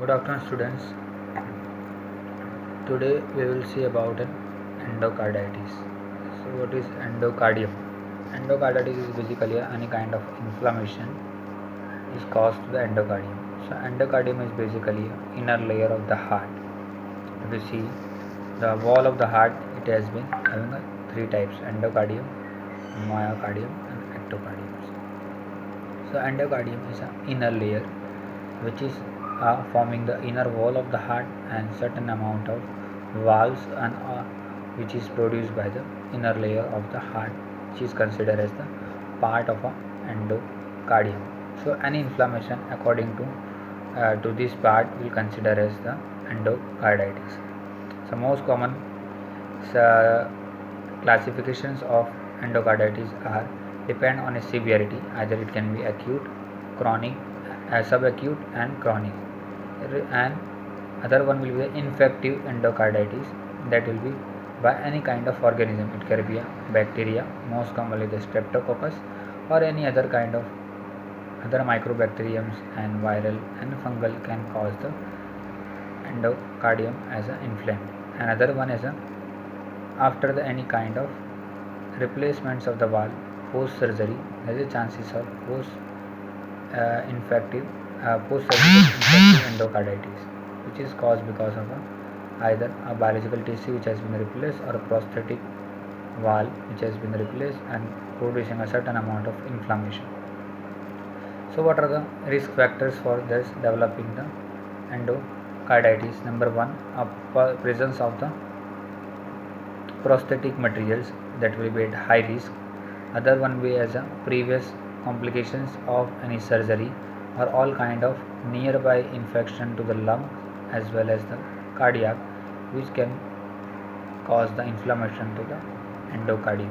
Good afternoon, students. Today we will see about an endocarditis. So, what is endocardium? Endocarditis is basically any kind of inflammation is caused to the endocardium. So, endocardium is basically inner layer of the heart. If you see the wall of the heart, it has been having three types: endocardium, myocardium, and ectocardium. So, endocardium is an inner layer which is forming the inner wall of the heart, and certain amount of valves and which is produced by the inner layer of the heart, which is considered as the part of a endocardium. So any inflammation according to this part will consider as the endocarditis. So most common classifications of endocarditis are depend on a severity. Either it can be acute, chronic, subacute, and chronic. And other one will be the infective endocarditis, that will be by any kind of organism. It can be a bacteria, most commonly the streptococcus, or any other kind of other microbacteriums, and viral and fungal can cause the endocardium as an inflamed. Another one is after the any kind of replacements of the valve post surgery, there is a chances of infective post-surgical infective endocarditis, which is caused because of either a biological tissue which has been replaced or a prosthetic valve which has been replaced and producing a certain amount of inflammation. So, what are the risk factors for this developing the endocarditis? Number one, presence of the prosthetic materials, that will be at high risk. Other one will be as a previous complications of any surgery, or all kind of nearby infection to the lung as well as the cardiac, which can cause the inflammation to the endocardium.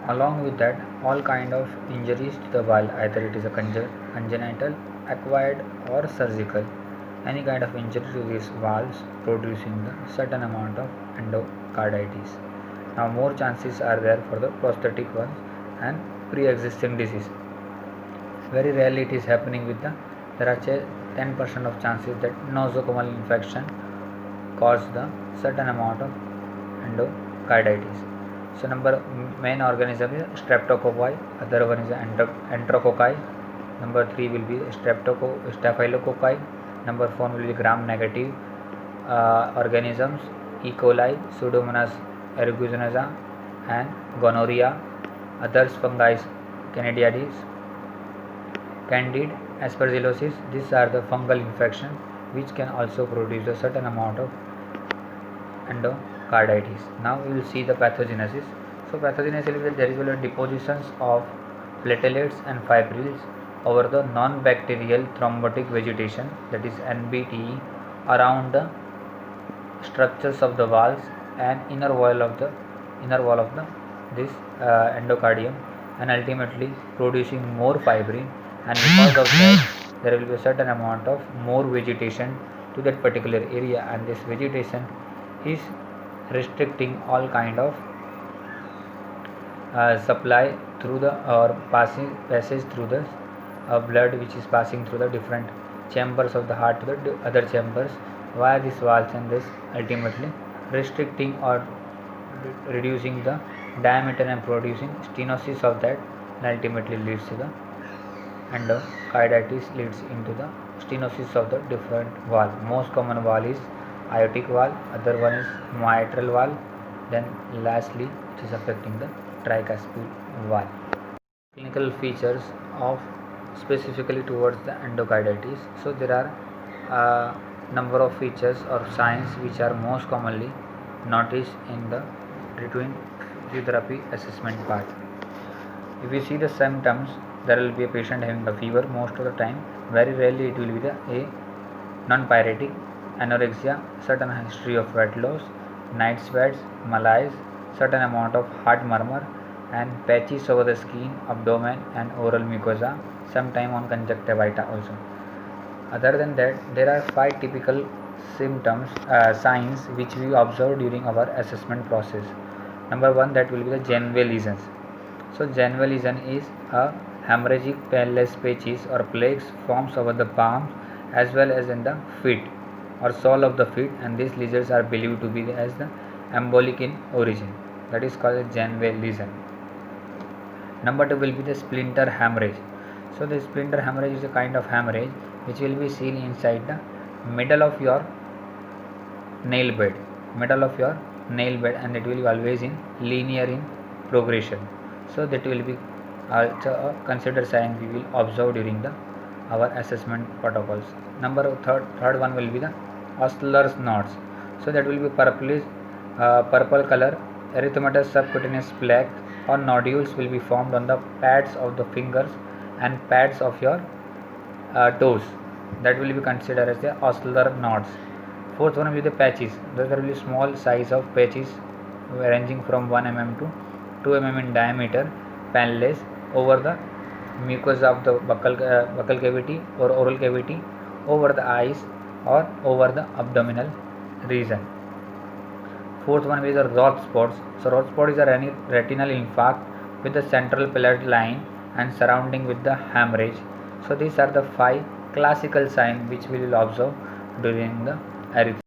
Along with that, all kind of injuries to the valve, either it is a congenital, acquired, or surgical, any kind of injury to these valves producing the certain amount of endocarditis. Now more chances are there for the prosthetic ones and pre-existing disease. Very rarely it is happening with there are 10% of chances that nosocomial infection cause the certain amount of endocarditis. So main organism is streptococci, other one is enterococci, number 3 will be staphylococci, number 4 will be gram negative organisms, E. coli, Pseudomonas aeruginosa, and gonorrhea. Others fungi, Candidiasis, Candid, aspergillosis. These are the fungal infection which can also produce a certain amount of endocarditis. Now we will see the pathogenesis. So pathogenesis is there is depositions of platelets and fibrils over the non-bacterial thrombotic vegetation, that is NBTE, around the structures of the valves and inner wall of the this endocardium, and ultimately producing more fibrin, and because of that there will be a certain amount of more vegetation to that particular area, and this vegetation is restricting all kind of supply through the or passage through the blood which is passing through the different chambers of the heart to the other chambers via these valves, and this ultimately restricting or reducing the diameter and producing stenosis of that, and ultimately leads to the endocarditis, leads into the stenosis of the different valve. Most common valve is aortic valve, other one is mitral valve, then lastly it is affecting the tricuspid valve. Clinical features of specifically towards the endocarditis. So there are number of features or signs which are most commonly noticed in the between physiotherapy assessment part. If you see the symptoms, there will be a patient having a fever most of the time. Very rarely it will be a non-pyretic, anorexia, certain history of weight loss, night sweats, malaise, certain amount of heart murmur, and patches over the skin, abdomen, and oral mucosa, sometime on conjunctivita also. Other than that, there are 5 typical symptoms, signs which we observe during our assessment process. Number 1, that will be the Janeway lesions. So Janeway lesion is a hemorrhagic painless patches or plaques forms over the palms as well as in the feet or sole of the feet, and these lesions are believed to be as the embolic in origin, that is called a Janeway lesion. Number 2 will be the splinter hemorrhage. So the splinter hemorrhage is a kind of hemorrhage which will be seen inside the middle of your nail bed, and it will be always in linear in progression. So that will be also a considered sign we will observe during the our assessment protocols. Third one will be the Osler's knots. So that will be purple color erythematous subcutaneous plaque or nodules will be formed on the pads of the fingers and pads of your toes. That will be considered as the Osler knots. Fourth one will be the patches. There will be small size of patches ranging from 1 mm to 2 mm in diameter, panelless over the mucosa of the buccal cavity or oral cavity, over the eyes or over the abdominal region. Fourth one is the Roth spots. So Roth spot is a retinal infarct with the central pillared line and surrounding with the hemorrhage. So these are the 5 classical signs which we will observe during the arrhythmia.